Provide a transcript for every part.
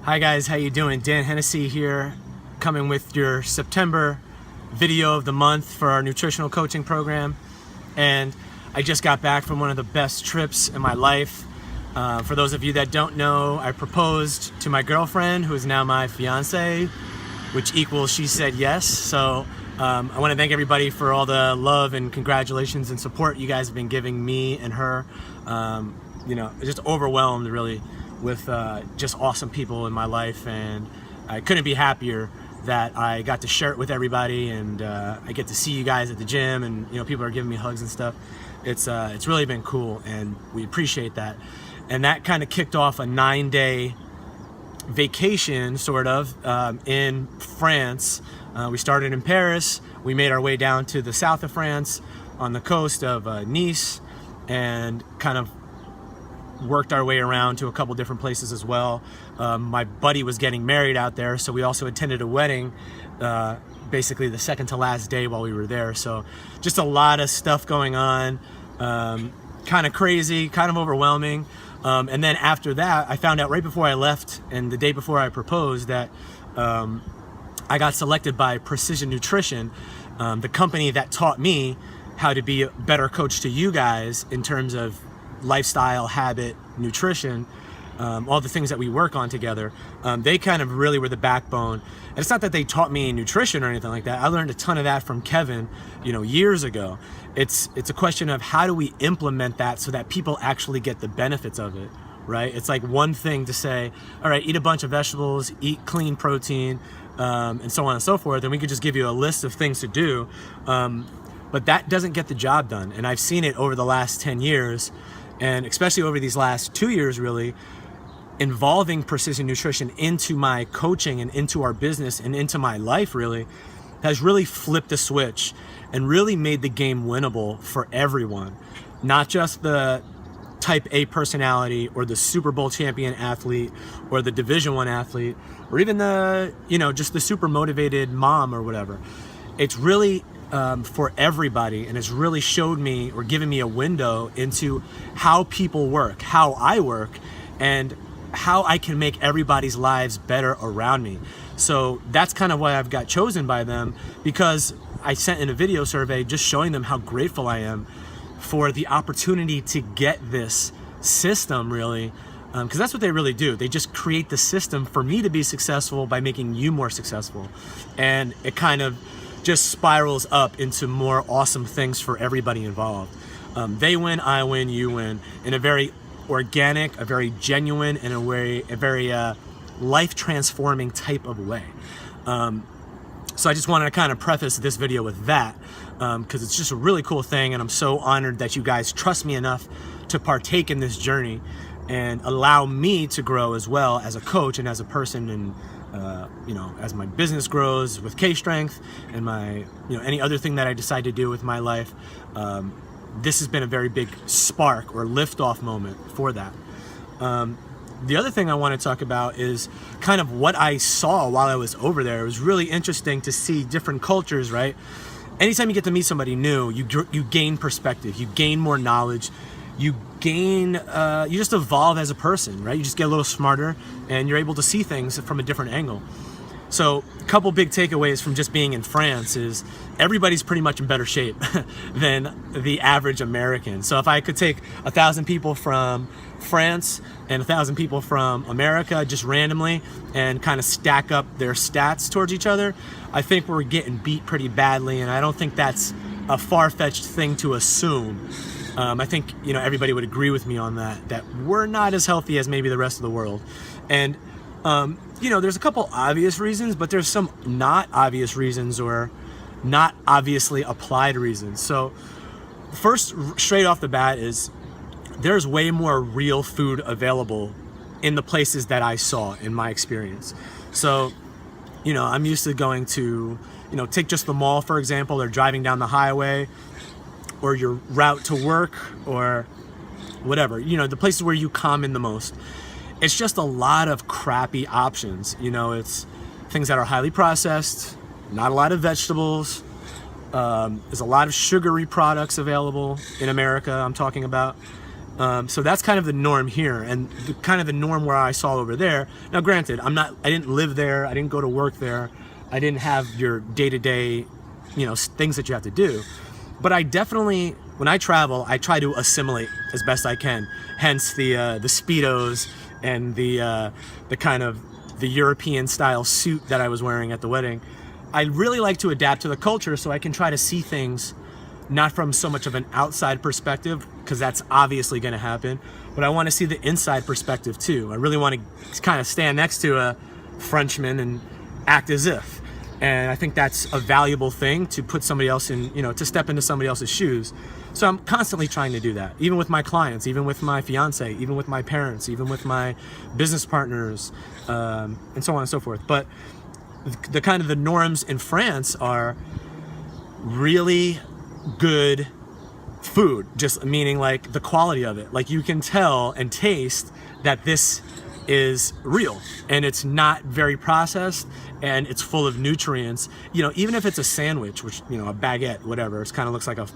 Hi guys, how you doing? Dan Hennessy here, coming with your September video of the month for our nutritional coaching program. And I just got back from one of the best trips in my life. For those of you that don't know, I proposed to my girlfriend, who is now my fiance, which equals she said yes. So I want to thank everybody for all the love and congratulations and support you guys have been giving me and her. Just overwhelmed really with just awesome people in my life, and I couldn't be happier that I got to share it with everybody, and I get to see you guys at the gym, and people are giving me hugs and stuff. It's really been cool, and we appreciate that. And that kind of kicked off a 9-day vacation, sort of, in France. We started in Paris. We made our way down to the south of France on the coast of Nice, and kind of worked our way around to a couple different places as well. My buddy was getting married out there, so we also attended a wedding basically the second to last day while we were there. So just a lot of stuff going on, kind of crazy, kind of overwhelming. And then after that, I found out right before I left and the day before I proposed that I got selected by Precision Nutrition, the company that taught me how to be a better coach to you guys in terms of lifestyle, habit, nutrition, all the things that we work on together. They kind of really were the backbone. And it's not that they taught me nutrition or anything like that. I learned a ton of that from Kevin, years ago. It's a question of how do we implement that so that people actually get the benefits of it, right? It's like one thing to say, all right, eat a bunch of vegetables, eat clean protein, and so on and so forth. And we could just give you a list of things to do. But that doesn't get the job done. And I've seen it over the last 10 years, and especially over these last 2 years, really, involving precision nutrition into my coaching and into our business and into my life, really, has really flipped the switch and really made the game winnable for everyone. Not just the type A personality or the Super Bowl champion athlete or the Division I athlete or even the, just the super motivated mom or whatever. It's really for everybody, and it's really showed me or given me a window into how people work, how I work, and how I can make everybody's lives better around me. So that's kind of why I've got chosen by them, because I sent in a video survey just showing them how grateful I am for the opportunity to get this system, really, because that's what they really do. They just create the system for me to be successful by making you more successful, and it kind of just spirals up into more awesome things for everybody involved. They win, I win, you win, in a very organic, a very genuine, and a very life-transforming type of way. So I just wanted to kind of preface this video with that, because it's just a really cool thing, and I'm so honored that you guys trust me enough to partake in this journey and allow me to grow as well as a coach and as a person, and as my business grows with K-Strength and my, any other thing that I decide to do with my life, this has been a very big spark or lift-off moment for that. The other thing I want to talk about is kind of what I saw while I was over there. It was really interesting to see different cultures, right? Anytime you get to meet somebody new, you gain perspective, you gain more knowledge, you just evolve as a person, right? You just get a little smarter, and you're able to see things from a different angle. So a couple big takeaways from just being in France is everybody's pretty much in better shape than the average American. So if I could take 1,000 people from France and 1,000 people from America just randomly and kind of stack up their stats towards each other, I think we're getting beat pretty badly, and I don't think that's a far-fetched thing to assume. I think everybody would agree with me on that we're not as healthy as maybe the rest of the world. And there's a couple obvious reasons, but there's some not obvious reasons or not obviously applied reasons. So first, straight off the bat, is there's way more real food available in the places that I saw in my experience. So, I'm used to going to, take just the mall, for example, or driving down the highway, or your route to work, or whatever, the places where you come in the most. It's just a lot of crappy options. It's things that are highly processed, not a lot of vegetables. There's a lot of sugary products available in America, I'm talking about. So that's kind of the norm here, and kind of the norm where I saw over there. Now, granted, I didn't live there, I didn't go to work there, I didn't have your day-to-day, things that you have to do. But I definitely, when I travel, I try to assimilate as best I can. Hence the Speedos and the kind of the European style suit that I was wearing at the wedding. I really like to adapt to the culture so I can try to see things not from so much of an outside perspective, because that's obviously going to happen, but I want to see the inside perspective too. I really want to kind of stand next to a Frenchman and act as if. And I think that's a valuable thing, to put somebody else in, to step into somebody else's shoes. So I'm constantly trying to do that, even with my clients, even with my fiance, even with my parents, even with my business partners, and so on and so forth. But the kind of the norms in France are really good food, just meaning like the quality of it. Like you can tell and taste that this is real and it's not very processed and it's full of nutrients. Even if it's a sandwich, which, a baguette, whatever, it kind of looks like a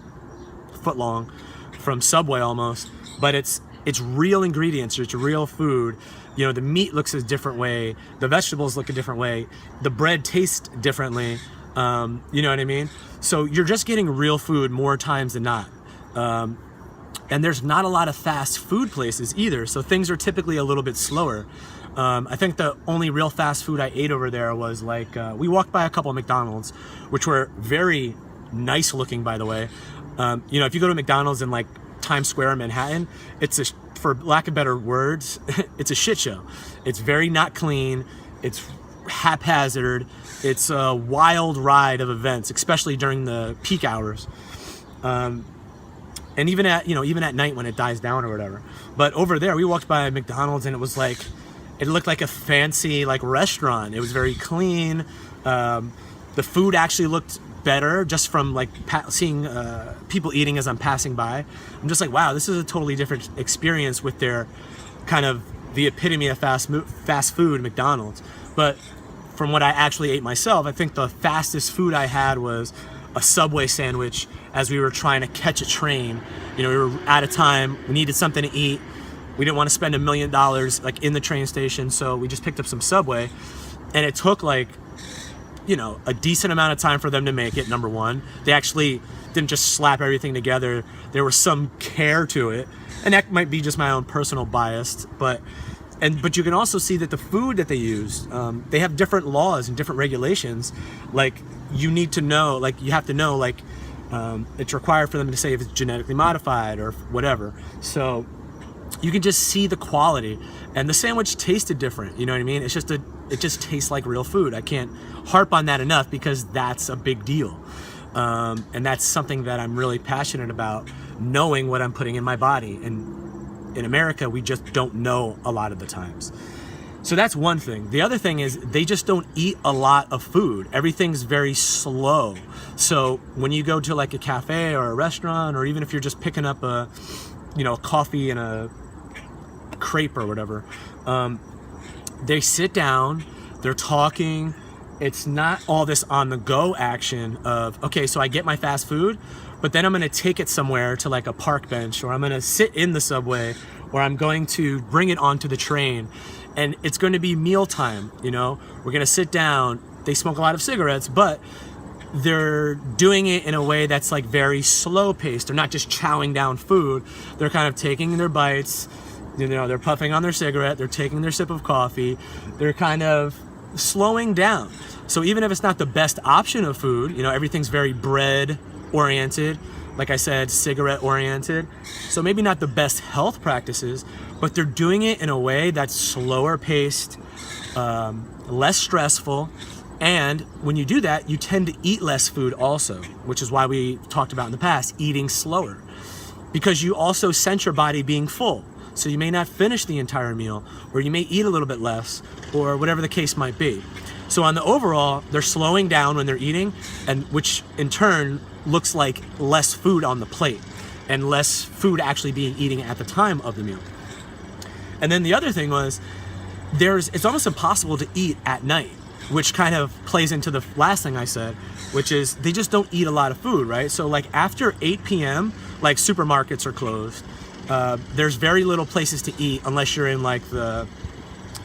foot long from Subway almost, but it's real ingredients, it's real food. The meat looks a different way, the vegetables look a different way, the bread tastes differently. You know what I mean? So you're just getting real food more times than not. And there's not a lot of fast food places either, so things are typically a little bit slower. I think the only real fast food I ate over there was like, we walked by a couple of McDonald's, which were very nice looking, by the way. If you go to McDonald's in like Times Square in Manhattan, for lack of better words, it's a shit show. It's very not clean, it's haphazard, it's a wild ride of events, especially during the peak hours. And even at night when it dies down or whatever. But over there, we walked by McDonald's and it looked like a fancy like restaurant. It was very clean. The food actually looked better just from like seeing people eating as I'm passing by. I'm just like, wow, this is a totally different experience with their kind of the epitome of fast food, McDonald's. But from what I actually ate myself, I think the fastest food I had was a Subway sandwich as we were trying to catch a train. We were out of time, we needed something to eat. We didn't want to spend $1 million like in the train station, so we just picked up some Subway. And it took like, a decent amount of time for them to make it, number one. They actually didn't just slap everything together. There was some care to it. And that might be just my own personal bias, but you can also see that the food that they use, they have different laws and different regulations. Like you have to know, it's required for them to say if it's genetically modified or whatever. So you can just see the quality, and the sandwich tasted different. You know what I mean? It just tastes like real food. I can't harp on that enough because that's a big deal. And that's something that I'm really passionate about, knowing what I'm putting in my body. And in America, we just don't know a lot of the times. So that's one thing. The other thing is they just don't eat a lot of food. Everything's very slow. So when you go to like a cafe or a restaurant, or even if you're just picking up a coffee and a crepe or whatever, they sit down, they're talking. It's not all this on the go action of, okay, so I get my fast food, but then I'm going to take it somewhere to like a park bench, or I'm going to sit in the subway, or I'm going to bring it onto the train. And it's going to be mealtime, we're going to sit down. They smoke a lot of cigarettes, but they're doing it in a way that's like very slow paced. They're not just chowing down food. They're kind of taking their bites, they're puffing on their cigarette, they're taking their sip of coffee. They're kind of slowing down. So even if it's not the best option of food, everything's very bread oriented, like I said, cigarette oriented. So maybe not the best health practices, but they're doing it in a way that's slower paced, less stressful. And when you do that, you tend to eat less food also, which is why we talked about in the past, eating slower, because you also sense your body being full. So you may not finish the entire meal, or you may eat a little bit less, or whatever the case might be. So on the overall, they're slowing down when they're eating, and which in turn looks like less food on the plate and less food actually being eaten at the time of the meal. And then the other thing was, it's almost impossible to eat at night, which kind of plays into the last thing I said, which is they just don't eat a lot of food, right? So like after 8 p.m., like supermarkets are closed, there's very little places to eat unless you're in like the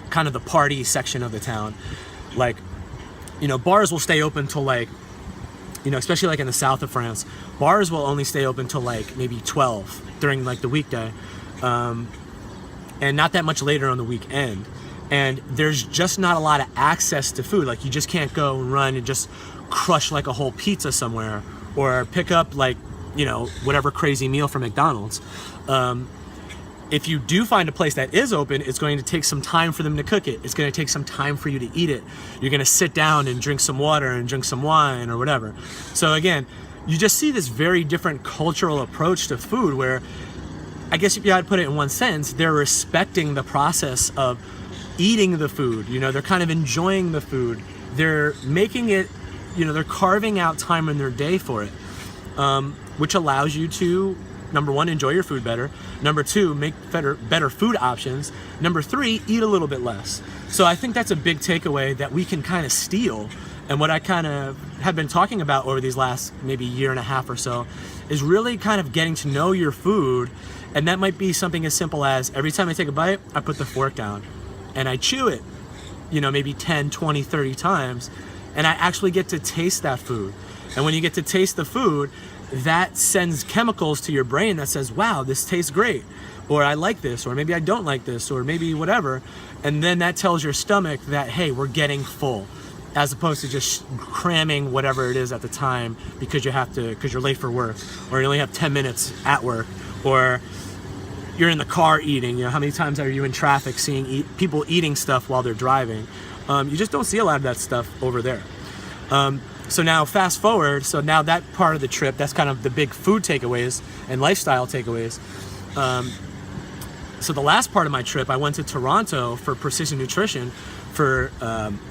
kind of the party section of the town. Like, you know, bars will stay open till like, you know, especially like in the south of France, bars will only stay open till like maybe 12 during like the weekday, and not that much later on the weekend. And there's just not a lot of access to food. Like, you just can't go and run and just crush like a whole pizza somewhere, or pick up like, you know, whatever crazy meal from McDonald's. If you do find a place that is open, it's going to take some time for them to cook it. It's going to take some time for you to eat it. You're going to sit down and drink some water and drink some wine or whatever. So again, you just see this very different cultural approach to food, where I guess if you had to put it in one sentence, they're respecting the process of eating the food. You know, they're kind of enjoying the food. They're making it, you know, they're carving out time in their day for it, which allows you to, number one, enjoy your food better. Number two, make better food options. Number three, eat a little bit less. So I think that's a big takeaway that we can kind of steal. And what I kind of have been talking about over these last maybe year and a half or so is really kind of getting to know your food. And that might be something as simple as every time I take a bite, I put the fork down and I chew it, you know, maybe 10, 20, 30 times. And I actually get to taste that food. And when you get to taste the food, that sends chemicals to your brain that says, wow, this tastes great, or I like this, or maybe I don't like this, or maybe whatever. And then that tells your stomach that, hey, we're getting full, as opposed to just cramming whatever it is at the time because you're late for work, or you only have 10 minutes at work, or you're in the car eating. You know, how many times are you in traffic seeing people eating stuff while they're driving? You just don't see a lot of that stuff over there. So now fast forward, so now that part of the trip, that's kind of the big food takeaways and lifestyle takeaways. So the last part of my trip, I went to Toronto for Precision Nutrition for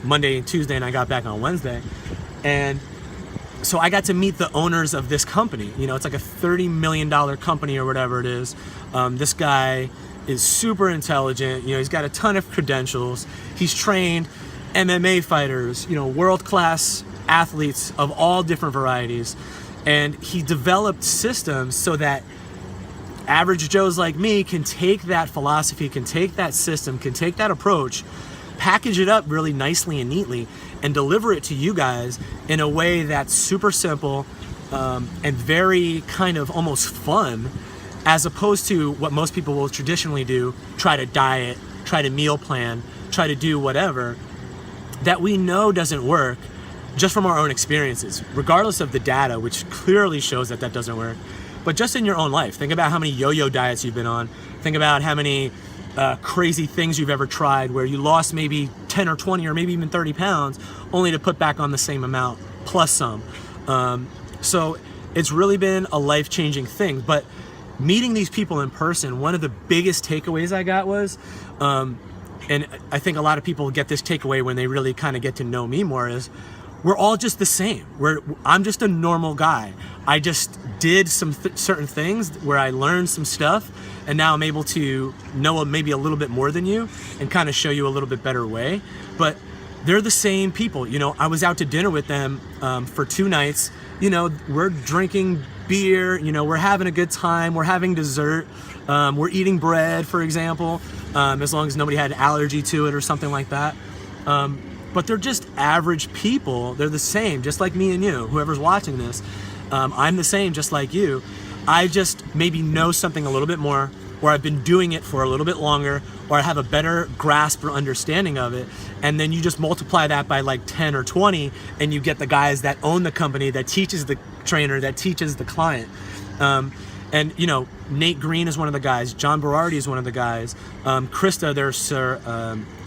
Monday and Tuesday, and I got back on Wednesday. And so I got to meet the owners of this company. You know, it's like a $30 million company or whatever it is. This guy is super intelligent. You know, he's got a ton of credentials. He's trained MMA fighters, you know, world-class athletes of all different varieties, and he developed systems so that average Joes like me can take that philosophy, can take that system, can take that approach, package it up really nicely and neatly, and deliver it to you guys in a way that's super simple and very kind of almost fun, as opposed to what most people will traditionally do, try to diet, try to meal plan, try to do whatever that we know doesn't work, just from our own experiences, regardless of the data, which clearly shows that that doesn't work. But just in your own life, think about how many yo-yo diets you've been on. Think about how many crazy things you've ever tried where you lost maybe 10 or 20 or maybe even 30 pounds only to put back on the same amount plus some. So it's really been a life-changing thing. But meeting these people in person, one of the biggest takeaways I got was, and I think a lot of people get this takeaway when they really kind of get to know me more, is we're all just the same. I'm just a normal guy. I just did some certain things where I learned some stuff, and now I'm able to know maybe a little bit more than you and kind of show you a little bit better way. But they're the same people. You know, I was out to dinner with them for 2 nights. You know, we're drinking beer, you know, we're having a good time, we're having dessert, we're eating bread, for example, as long as nobody had an allergy to it or something like that. But they're just average people. They're the same, just like me and you, whoever's watching this. I'm the same, just like you. I just maybe know something a little bit more, or I've been doing it for a little bit longer, or I have a better grasp or understanding of it. And then you just multiply that by like 10 or 20, and you get the guys that own the company, that teaches the trainer, that teaches the client. And, you know, Nate Green is one of the guys. John Berardi is one of the guys. Krista, their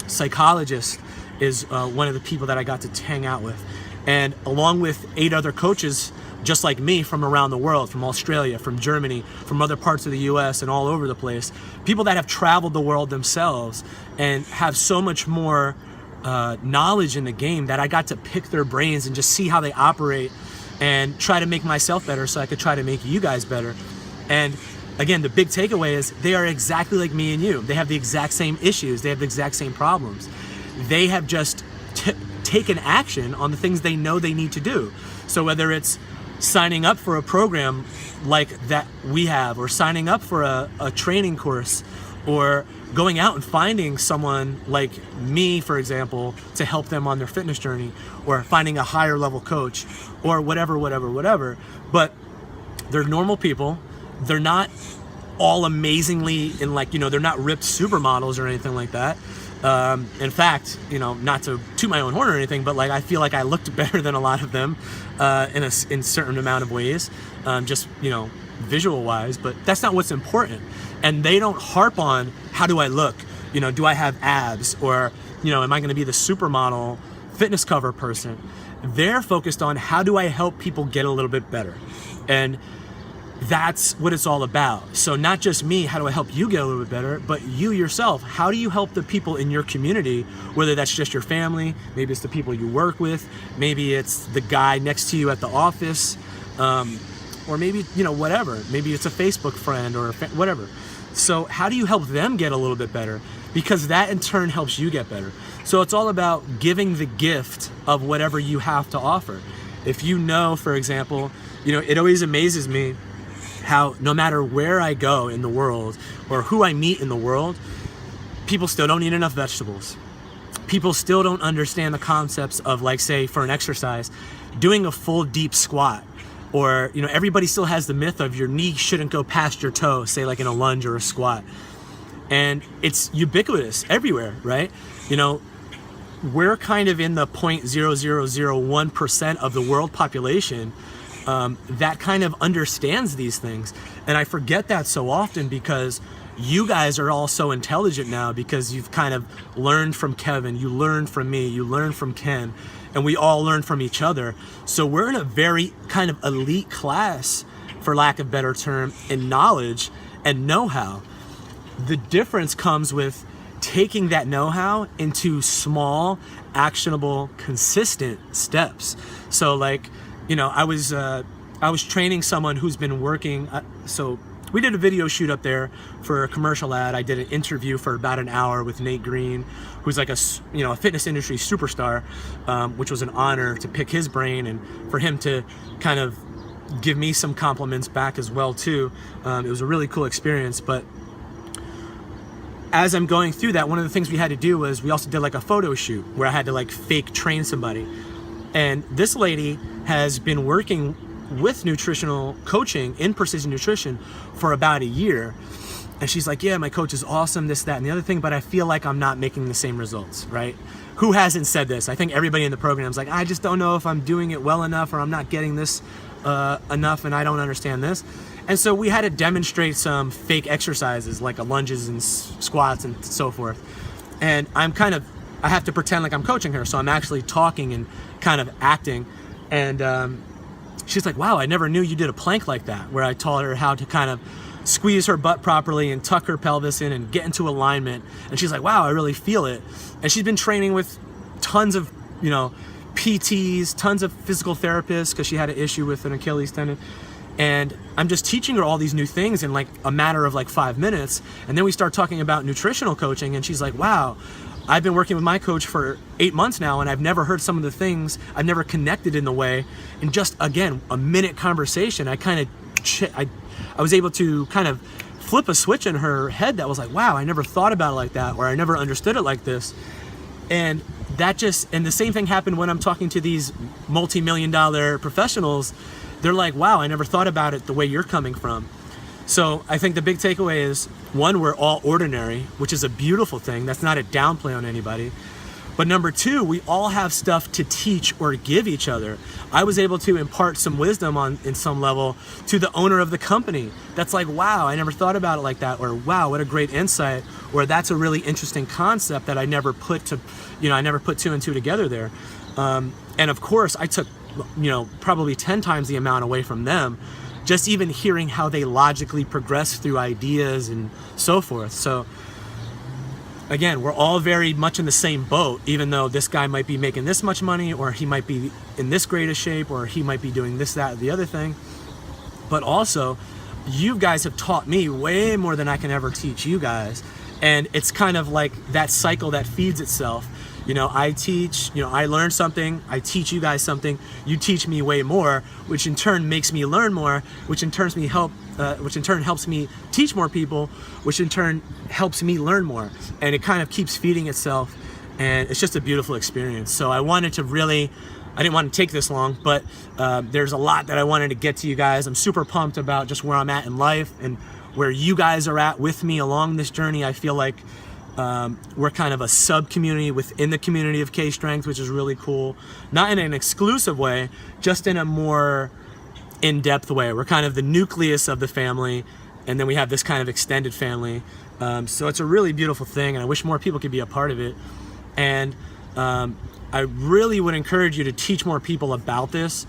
psychologist, is one of the people that I got to hang out with. And along with 8 other coaches just like me from around the world, from Australia, from Germany, from other parts of the US and all over the place, people that have traveled the world themselves and have so much more knowledge in the game that I got to pick their brains and just see how they operate and try to make myself better so I could try to make you guys better. And again, the big takeaway is they are exactly like me and you. They have the exact same issues. They have the exact same problems. They have just taken action on the things they know they need to do. So whether it's signing up for a program like that we have, or signing up for a training course, or going out and finding someone like me, for example, to help them on their fitness journey, or finding a higher level coach, or whatever. But they're normal people. They're not all amazingly in, like, you know, they're not ripped supermodels or anything like that. In fact, you know, not to toot my own horn or anything, but like, I feel like I looked better than a lot of them in certain amount of ways, just, you know, visual wise. But that's not what's important. And they don't harp on, how do I look? You know, do I have abs? Or, you know, am I going to be the supermodel fitness cover person? They're focused on, how do I help people get a little bit better? And that's what it's all about. So not just me, how do I help you get a little bit better, but you yourself, how do you help the people in your community, whether that's just your family, maybe it's the people you work with, maybe it's the guy next to you at the office, or maybe, you know, whatever, maybe it's a Facebook friend or whatever. So how do you help them get a little bit better? Because that in turn helps you get better. So it's all about giving the gift of whatever you have to offer. If you know, for example, you know, it always amazes me how no matter where I go in the world or who I meet in the world, people still don't eat enough vegetables. People still don't understand the concepts of, like, say, for an exercise, doing a full deep squat. Or, you know, everybody still has the myth of your knee shouldn't go past your toe, say like in a lunge or a squat. And it's ubiquitous everywhere, right? You know, we're kind of in the 0.0001% of the world population that kind of understands these things. And I forget that so often, because you guys are all so intelligent now, because you've kind of learned from Kevin, you learned from me, you learned from Ken, and we all learn from each other. So we're in a very kind of elite class, for lack of a better term, in knowledge and know-how. The difference comes with taking that know-how into small, actionable, consistent steps. So, like, you know, I was training someone who's been working, so we did a video shoot up there for a commercial ad. I did an interview for about an hour with Nate Green, who's like a fitness industry superstar, which was an honor to pick his brain and for him to kind of give me some compliments back as well too. It was a really cool experience. But as I'm going through that, one of the things we had to do was we also did like a photo shoot where I had to like fake train somebody. And this lady has been working with nutritional coaching in precision nutrition for about a year. And she's like, yeah, my coach is awesome, this, that, and the other thing, but I feel like I'm not making the same results, right? Who hasn't said this? I think everybody in the program is like, I just don't know if I'm doing it well enough, or I'm not getting this enough, and I don't understand this. And so we had to demonstrate some fake exercises like lunges and squats and so forth. And I have to pretend like I'm coaching her. So I'm actually talking and kind of acting. And she's like, wow, I never knew you did a plank like that, where I taught her how to kind of squeeze her butt properly and tuck her pelvis in and get into alignment. And she's like, wow, I really feel it. And she's been training with tons of, you know, PTs, tons of physical therapists, because she had an issue with an Achilles tendon. And I'm just teaching her all these new things in like a matter of like 5 minutes. And then we start talking about nutritional coaching, and she's like, wow, I've been working with my coach for 8 months now, and I've never heard some of the things, I've never connected in the way. In just, again, a minute conversation, I was able to kind of flip a switch in her head that was like, wow, I never thought about it like that, or I never understood it like this. And the same thing happened when I'm talking to these multi-million-dollar professionals. They're like, wow, I never thought about it the way you're coming from. So I think the big takeaway is, one, we're all ordinary, which is a beautiful thing. That's not a downplay on anybody. But number two, we all have stuff to teach or give each other. I was able to impart some wisdom in some level to the owner of the company. That's like, wow, I never thought about it like that. Or wow, what a great insight. Or that's a really interesting concept that I never put two and two together there. And of course, I took, probably 10 times the amount away from them, just even hearing how they logically progress through ideas and so forth. So again, we're all very much in the same boat, even though this guy might be making this much money, or he might be in this great a shape, or he might be doing this, that, or the other thing. But also, you guys have taught me way more than I can ever teach you guys. And it's kind of like that cycle that feeds itself. I teach, I learn something, I teach you guys something, you teach me way more, which in turn makes me learn more, which in turn helps me teach more people, which in turn helps me learn more. And it kind of keeps feeding itself, and it's just a beautiful experience. So I didn't want to take this long, but there's a lot that I wanted to get to you guys. I'm super pumped about just where I'm at in life and where you guys are at with me along this journey. I feel like we're kind of a sub-community within the community of K-Strength, which is really cool. Not in an exclusive way, just in a more in-depth way. We're kind of the nucleus of the family, and then we have this kind of extended family. So it's a really beautiful thing, and I wish more people could be a part of it. And I really would encourage you to teach more people about this,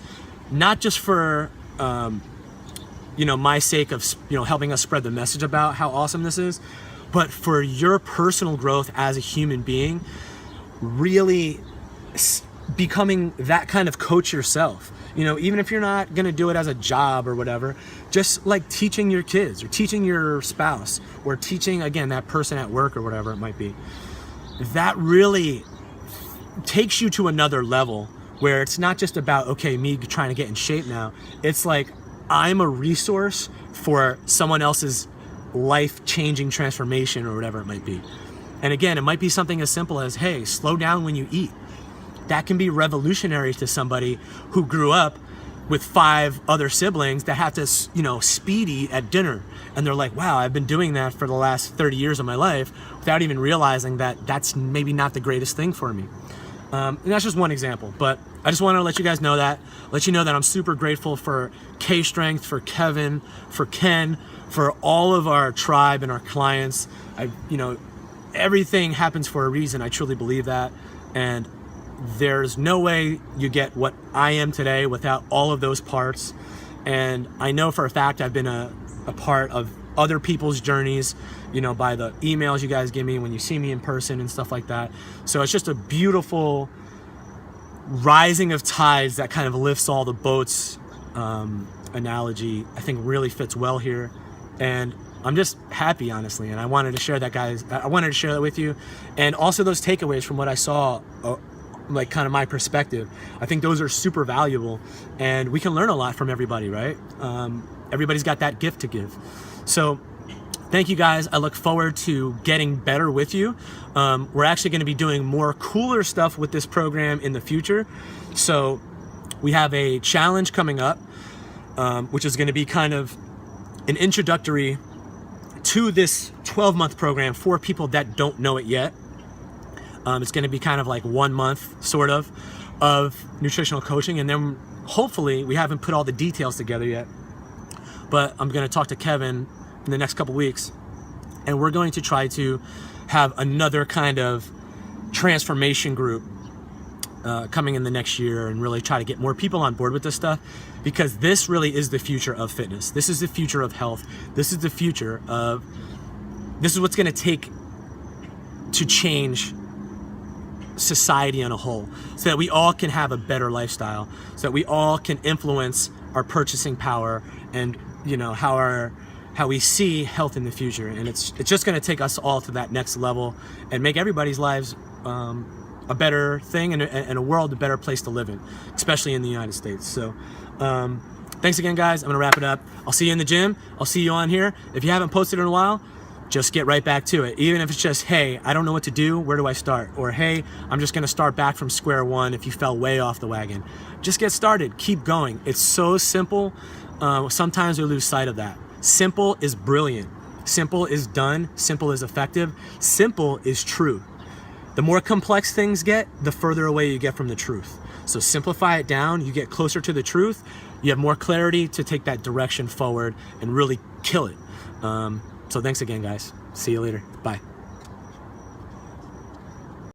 not just for my sake of helping us spread the message about how awesome this is, but for your personal growth as a human being, really becoming that kind of coach yourself. Even if you're not gonna do it as a job or whatever, just like teaching your kids or teaching your spouse or teaching, again, that person at work or whatever it might be. That really takes you to another level where it's not just about, okay, me trying to get in shape now. It's like, I'm a resource for someone else's life-changing transformation or whatever it might be. And again, it might be something as simple as, hey, slow down when you eat. That can be revolutionary to somebody who grew up with 5 other siblings that have to, speed eat at dinner. And they're like, wow, I've been doing that for the last 30 years of my life without even realizing that that's maybe not the greatest thing for me. And that's just one example, but I just want to let you guys know that, I'm super grateful for K-Strength, for Kevin, for Ken, for all of our tribe and our clients. Everything happens for a reason. I truly believe that. And there's no way you get what I am today without all of those parts. And I know for a fact I've been a part of other people's journeys, by the emails you guys give me when you see me in person and stuff like that. So it's just a beautiful rising of tides that kind of lifts all the boats. Analogy, I think, really fits well here. And I'm just happy, honestly. And I wanted to share that, guys. I wanted to share that with you. And also those takeaways from what I saw, like kind of my perspective. I think those are super valuable. And we can learn a lot from everybody, right? Everybody's got that gift to give. So thank you, guys. I look forward to getting better with you. We're actually going to be doing more cooler stuff with this program in the future. So we have a challenge coming up, which is going to be kind of an introductory to this 12-month program for people that don't know it yet. It's going to be kind of like 1 month sort of nutritional coaching. And then hopefully, we haven't put all the details together yet, but I'm going to talk to Kevin in the next couple weeks, and we're going to try to have another kind of transformation group coming in the next year, and really try to get more people on board with this stuff, because this really is the future of fitness. This is the future of health. This is what's going to take to change society on a whole, so that we all can have a better lifestyle, so that we all can influence our purchasing power and how we see health in the future. And it's just going to take us all to that next level and make everybody's lives a better thing, and a world a better place to live in, especially in the United States. So thanks again, guys. I'm gonna wrap it up. I'll see you in the gym. I'll see you on here. If you haven't posted in a while, just get right back to it. Even if it's just, hey, I don't know what to do, where do I start? Or, hey, I'm just gonna start back from square one if you fell way off the wagon. Just get started, keep going. It's so simple. Sometimes we lose sight of that. Simple is brilliant. Simple is done. Simple is effective. Simple is true. The more complex things get, the further away you get from the truth. So simplify it down, you get closer to the truth, you have more clarity to take that direction forward and really kill it. So thanks again, guys. See you later. Bye.